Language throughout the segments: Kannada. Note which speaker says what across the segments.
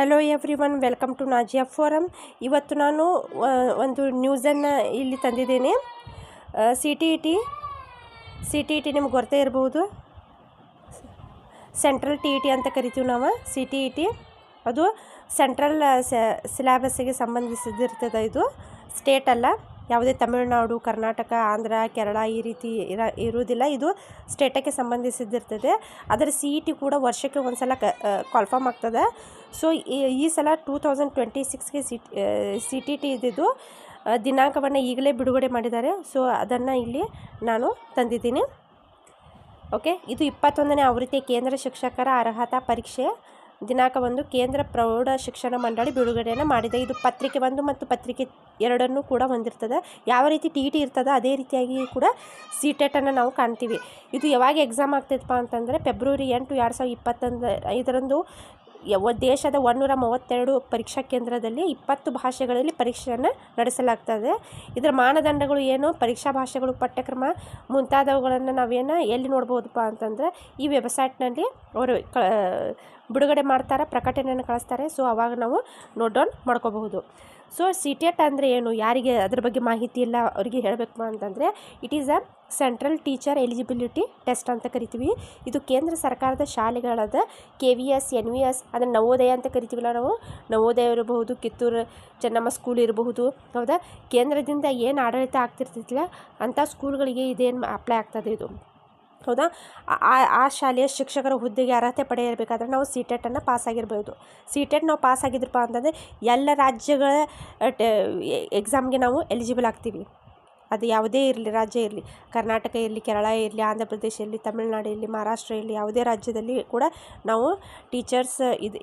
Speaker 1: Hello everyone, welcome to Nazia forum. ಇವತ್ತು ನಾನು ಒಂದು ನ್ಯೂಸನ್ನು ಇಲ್ಲಿ ತಂದಿದ್ದೇನೆ. ಸಿ ಟಿ ಇ ಟಿ ನಿಮ್ಗೆ ಗೊತ್ತೇ ಇರಬಹುದು. ಸೆಂಟ್ರಲ್ ಟಿ ಇ ಟಿ ಅಂತ ಕರಿತೀವಿ ನಾವು. ಸಿ ಟಿ ಇ ಟಿ ಅದು ಸೆಂಟ್ರಲ್ ಸಿಲೆಬಸ್ಸಿಗೆ ಸಂಬಂಧಿಸಿದಿರ್ತದೆ. ಇದು ಸ್ಟೇಟ್ ಅಲ್ಲ, ಯಾವುದೇ ತಮಿಳುನಾಡು, ಕರ್ನಾಟಕ, ಆಂಧ್ರ, ಕೇರಳ ಈ ರೀತಿ ಇರುವುದಿಲ್ಲ. ಇದು ಸ್ಟೇಟಕ್ಕೆ ಸಂಬಂಧಿಸಿದಿರ್ತದೆ. ಅದರ ಸಿ ಇ ಟಿ ಕೂಡ ವರ್ಷಕ್ಕೆ ಒಂದು ಸಲ ಕಾಲ್ಫಾರ್ಮ್ ಆಗ್ತದೆ. ಸೊ ಈ ಸಲ 2026ಗೆ ಸಿ ಟಿ ಟಿ ಇದ್ದಿದ್ದು ದಿನಾಂಕವನ್ನು ಈಗಲೇ ಬಿಡುಗಡೆ ಮಾಡಿದ್ದಾರೆ. ಸೊ ಅದನ್ನು ಇಲ್ಲಿ ನಾನು ತಂದಿದ್ದೀನಿ. ಓಕೆ, ಇದು 21ನೇ ಆವೃತ್ತಿಯ ಕೇಂದ್ರ ಶಿಕ್ಷಕರ ಅರ್ಹತಾ ಪರೀಕ್ಷೆ ದಿನಾಂಕವನ್ನು ಕೇಂದ್ರ ಪ್ರೌಢ ಶಿಕ್ಷಣ ಮಂಡಳಿ ಬಿಡುಗಡೆಯನ್ನು ಮಾಡಿದೆ. ಇದು ಪತ್ರಿಕೆ 1 ಮತ್ತು ಪತ್ರಿಕೆ 2 ಕೂಡ ಹೊಂದಿರ್ತದೆ. ಯಾವ ರೀತಿ ಟಿ ಇ ಟಿ ಇರ್ತದೆ ಅದೇ ರೀತಿಯಾಗಿ ಕೂಡ ಸಿ ಟೆಟನ್ನು ನಾವು ಕಾಣ್ತೀವಿ. ಇದು ಯಾವಾಗ ಎಕ್ಸಾಮ್ ಆಗ್ತೈತಪ್ಪ ಅಂತಂದರೆ ಫೆಬ್ರವರಿ 8, 2025ರಂದು ದೇಶದ 132 ಪರೀಕ್ಷಾ ಕೇಂದ್ರದಲ್ಲಿ 20 ಭಾಷೆಗಳಲ್ಲಿ ಪರೀಕ್ಷೆಯನ್ನು ನಡೆಸಲಾಗ್ತದೆ. ಇದರ ಮಾನದಂಡಗಳು ಏನು, ಪರೀಕ್ಷಾ ಭಾಷೆಗಳು, ಪಠ್ಯಕ್ರಮ ಮುಂತಾದವುಗಳನ್ನು ನಾವೇನು ಎಲ್ಲಿ ನೋಡ್ಬೋದಪ್ಪ ಅಂತಂದರೆ ಈ ವೆಬ್ಸೈಟ್ನಲ್ಲಿ ಅವರು ಬಿಡುಗಡೆ ಮಾಡ್ತಾರೆ, ಪ್ರಕಟಣೆಯನ್ನು ಕಳಿಸ್ತಾರೆ. ಸೊ ಅವಾಗ ನಾವು ನೋಟ್ ಡೌನ್ ಮಾಡ್ಕೋಬಹುದು. ಸೊ ಸಿ ಟೆಟ್ ಅಂದರೆ ಏನು, ಯಾರಿಗೆ ಅದ್ರ ಬಗ್ಗೆ ಮಾಹಿತಿ ಇಲ್ಲ ಅವರಿಗೆ ಹೇಳಬೇಕು ಅಂತಂದರೆ it is a central teacher eligibility test ಅಂತ ಕರಿತೀವಿ. ಇದು ಕೇಂದ್ರ ಸರ್ಕಾರದ ಶಾಲೆಗಳಾದ KVS, NVS, ಅದನ್ನು ನವೋದಯ ಅಂತ ಕರಿತೀವಲ್ಲ ನಾವು. ನವೋದಯ ಇರಬಹುದು, ಕಿತ್ತೂರು ಚೆನ್ನಮ್ಮ ಸ್ಕೂಲ್ ಇರಬಹುದು, ಹೌದಾ. ಕೇಂದ್ರದಿಂದ ಏನು ಆಡಳಿತ ಆಗ್ತಿರ್ತಿಲ್ಲ ಅಂಥ ಸ್ಕೂಲ್ಗಳಿಗೆ ಇದೇನು ಅಪ್ಲೈ ಆಗ್ತದೆ ಇದು, ಹೌದಾ. ಆ ಶಾಲೆಯ ಶಿಕ್ಷಕರ ಹುದ್ದೆಗೆ ಅರ್ಹತೆ ಪಡೆಯಬೇಕಾದ್ರೆ ನಾವು ಸಿ ಟೆಟನ್ನು ಪಾಸಾಗಿರ್ಬೋದು. ಸಿ ಟೆಟ್ ನಾವು ಪಾಸಾಗಿದ್ರಪ್ಪ ಅಂತಂದರೆ ಎಲ್ಲ ರಾಜ್ಯಗಳ ಎಕ್ಸಾಮ್ಗೆ ನಾವು ಎಲಿಜಿಬಲ್ ಆಗ್ತೀವಿ. ಅದು ಯಾವುದೇ ಇರಲಿ, ರಾಜ್ಯ ಇರಲಿ, ಕರ್ನಾಟಕ ಇರಲಿ, ಕೇರಳ ಇರಲಿ, ಆಂಧ್ರ ಪ್ರದೇಶ ಇರಲಿ, ತಮಿಳುನಾಡು ಇರಲಿ, ಮಹಾರಾಷ್ಟ್ರ ಇರಲಿ, ಯಾವುದೇ ರಾಜ್ಯದಲ್ಲಿ ಕೂಡ ನಾವು ಟೀಚರ್ಸ್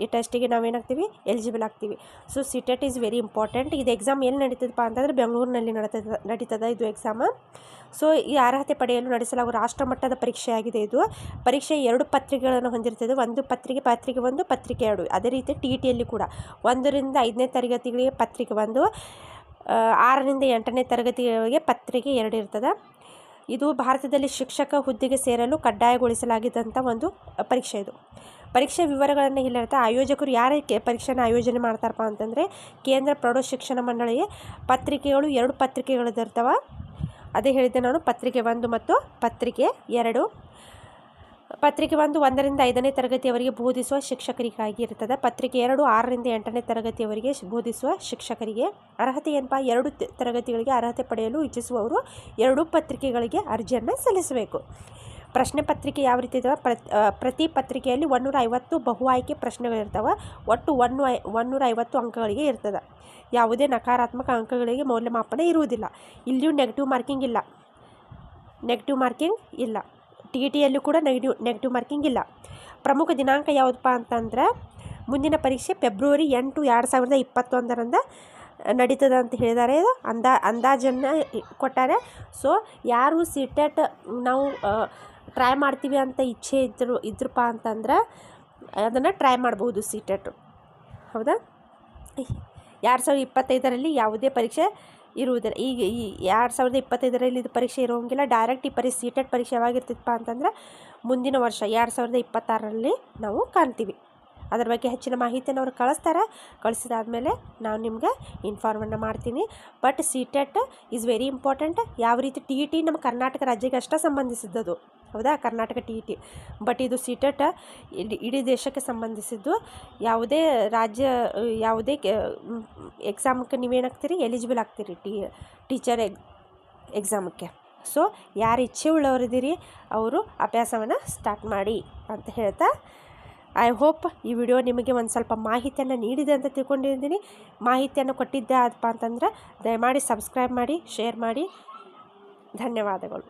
Speaker 1: ಈ ಟೆಸ್ಟಿಗೆ ನಾವೇನಾಗ್ತೀವಿ, ಎಲಿಜಿಬಲ್ ಆಗ್ತೀವಿ. So C TET is very important. ಇದು ಎಕ್ಸಾಮ್ ಎಲ್ಲಿ ನಡೀತದಪ್ಪ ಅಂತಂದರೆ ಬೆಂಗಳೂರಿನಲ್ಲಿ ನಡೀತದೆ ಇದು ಎಕ್ಸಾಮ್. ಸೊ ಈ ಅರ್ಹತೆ ಪಡೆಯಲು ನಡೆಸಲಾಗುವ ರಾಷ್ಟ್ರಮಟ್ಟದ ಪರೀಕ್ಷೆಯಾಗಿದೆ. ಇದು ಪರೀಕ್ಷೆ 2 ಪತ್ರಿಕೆಗಳನ್ನು ಹೊಂದಿರ್ತದೆ. ಒಂದು ಪತ್ರಿಕೆ 1, ಪತ್ರಿಕೆ 2. ಅದೇ ರೀತಿ ಟಿ ಇ ಟಿಯಲ್ಲಿ ಕೂಡ 1ರಿಂದ 5ನೇ ತರಗತಿಗಳಿಗೆ ಪತ್ರಿಕೆ 1, 6ರಿಂದ 8ನೇ ತರಗತಿಗಳಿಗೆ ಪತ್ರಿಕೆ 2 ಇರ್ತದೆ. ಇದು ಭಾರತದಲ್ಲಿ ಶಿಕ್ಷಕ ಹುದ್ದೆಗೆ ಸೇರಲು ಕಡ್ಡಾಯಗೊಳಿಸಲಾಗಿದ್ದಂಥ ಒಂದು ಪರೀಕ್ಷೆ. ಇದು ಪರೀಕ್ಷೆ ವಿವರಗಳನ್ನು ಇಲ್ಲಿ ಹೇಳ್ತಾ, ಆಯೋಜಕರು ಯಾರಕ್ಕೆ ಪರೀಕ್ಷೆನ ಆಯೋಜನೆ ಮಾಡ್ತಾರಪ್ಪ ಅಂತಂದರೆ ಕೇಂದ್ರ ಪ್ರೌಢ ಶಿಕ್ಷಣ ಮಂಡಳಿಗೆ ಪತ್ರಿಕೆಗಳು 2 ಪತ್ರಿಕೆಗಳಿರ್ತವೆ. ಅದೇ ಹೇಳಿದ್ದೆ ನಾನು, ಪತ್ರಿಕೆ 1 ಮತ್ತು ಪತ್ರಿಕೆ 2. ಪತ್ರಿಕೆ 1ರಿಂದ 5ನೇ ತರಗತಿಯವರೆಗೆ ಬೋಧಿಸುವ ಶಿಕ್ಷಕರಿಗಾಗಿ ಇರ್ತದೆ. ಪತ್ರಿಕೆ 2 6ರಿಂದ 8ನೇ ತರಗತಿಯವರೆಗೆ ಬೋಧಿಸುವ ಶಿಕ್ಷಕರಿಗೆ. ಅರ್ಹತೆ ಏನಪ್ಪ, 2 ತರಗತಿಗಳಿಗೆ ಅರ್ಹತೆ ಪಡೆಯಲು ಇಚ್ಛಿಸುವವರು 2 ಪತ್ರಿಕೆಗಳಿಗೆ ಅರ್ಜಿಯನ್ನು ಸಲ್ಲಿಸಬೇಕು. ಪ್ರಶ್ನೆ ಪತ್ರಿಕೆ ಯಾವ ರೀತಿ ಇದ್ದಾವೆ, ಪ್ರತಿ ಪತ್ರಿಕೆಯಲ್ಲಿ 150 ಬಹು ಆಯ್ಕೆ ಪ್ರಶ್ನೆಗಳಿರ್ತವೆ. ಒಟ್ಟು 150 ಅಂಕಗಳಿಗೆ ಇರ್ತದೆ. ಯಾವುದೇ ನಕಾರಾತ್ಮಕ ಅಂಕಗಳಿಗೆ ಮೌಲ್ಯಮಾಪನ ಇರುವುದಿಲ್ಲ. ಇಲ್ಲಿಯೂ ನೆಗೆಟಿವ್ ಮಾರ್ಕಿಂಗ್ ಇಲ್ಲ. ಟಿ ಇ ಟಿಯಲ್ಲೂ ಕೂಡ ನೆಗೆಟಿವ್ ಮಾರ್ಕಿಂಗ್ ಇಲ್ಲ. ಪ್ರಮುಖ ದಿನಾಂಕ ಯಾವುದಪ್ಪ ಅಂತಂದ್ರೆ ಮುಂದಿನ ಪರೀಕ್ಷೆ ಫೆಬ್ರವರಿ 8, 2021ರಂದು ನಡೀತದೆ ಅಂತ ಹೇಳಿದ್ದಾರೆ. ಇದು ಅಂದಾಜನ್ನು ಕೊಟ್ಟಾರೆ. ಸೊ ಯಾರು ಸಿ ಟೆಟ್ ನಾವು ಟ್ರೈ ಮಾಡ್ತೀವಿ ಅಂತ ಇಚ್ಛೆ ಇದ್ರಪ್ಪ ಅಂತಂದ್ರೆ ಅದನ್ನು ಟ್ರೈ ಮಾಡ್ಬೋದು ಸಿ ಟೆಟ್, ಹೌದಾ. 2025ರಲ್ಲಿ ಯಾವುದೇ ಪರೀಕ್ಷೆ ಇರುವುದಿಲ್ಲ. ಈಗ ಈ 2025ರಲ್ಲಿ ಇದು ಪರೀಕ್ಷೆ ಇರೋಂಗಿಲ್ಲ. ಡೈರೆಕ್ಟ್ ಈ ಸಿ ಟೆಟ್ ಪರೀಕ್ಷೆ ಯಾವಾಗಿರ್ತಿತ್ತಪ್ಪ ಅಂತಂದ್ರೆ ಮುಂದಿನ ವರ್ಷ 2026ರಲ್ಲಿ ನಾವು ಕಾಣ್ತೀವಿ. ಅದರ ಬಗ್ಗೆ ಹೆಚ್ಚಿನ ಮಾಹಿತಿಯನ್ನು ಅವ್ರು ಕಳಿಸ್ತಾರೆ. ಕಳಿಸಿದಾದ್ಮೇಲೆ ನಾನು ನಿಮ್ಗೆ ಇನ್ಫಾರ್ಮನ್ನು ಮಾಡ್ತೀನಿ. But C TET is very important. ಯಾವ ರೀತಿ ಟಿ ಇ ಟಿ ನಮ್ಮ ಕರ್ನಾಟಕ ರಾಜ್ಯಕ್ಕೆ ಅಷ್ಟೇ ಸಂಬಂಧಿಸಿದ್ದದು, ಹೌದಾ, Karnataka T E T. But ಇದು ಸಿ ಟೆಟ್ ಇಡೀ ದೇಶಕ್ಕೆ ಸಂಬಂಧಿಸಿದ್ದು. ಯಾವುದೇ ರಾಜ್ಯ, ಯಾವುದೇ ಎಕ್ಸಾಮ್ಗೆ ನೀವೇನಾಗ್ತೀರಿ, ಎಲಿಜಿಬಲ್ ಆಗ್ತೀರಿ ಟೀಚರ್ ಎಕ್ಸಾಮಕ್ಕೆ. ಸೊ ಯಾರು ಇಚ್ಛೆ ಉಳ್ಳವರಿದ್ದೀರಿ ಅವರು ಅಭ್ಯಾಸವನ್ನು ಸ್ಟಾರ್ಟ್ ಮಾಡಿ ಅಂತ ಹೇಳ್ತಾ, ಐ ಹೋಪ್ ಈ ವಿಡಿಯೋ ನಿಮಗೆ ಒಂದು ಸ್ವಲ್ಪ ಮಾಹಿತಿಯನ್ನು ನೀಡಿದೆ ಅಂತ ತಿಳ್ಕೊಂಡಿದ್ದೀನಿ. ಮಾಹಿತಿಯನ್ನು ಕೊಟ್ಟಿದ್ದೆ ಆದಪ್ಪ ಅಂತಂದ್ರೆ ದಯಮಾಡಿ ಸಬ್ಸ್ಕ್ರೈಬ್ ಮಾಡಿ, ಶೇರ್ ಮಾಡಿ. ಧನ್ಯವಾದಗಳು.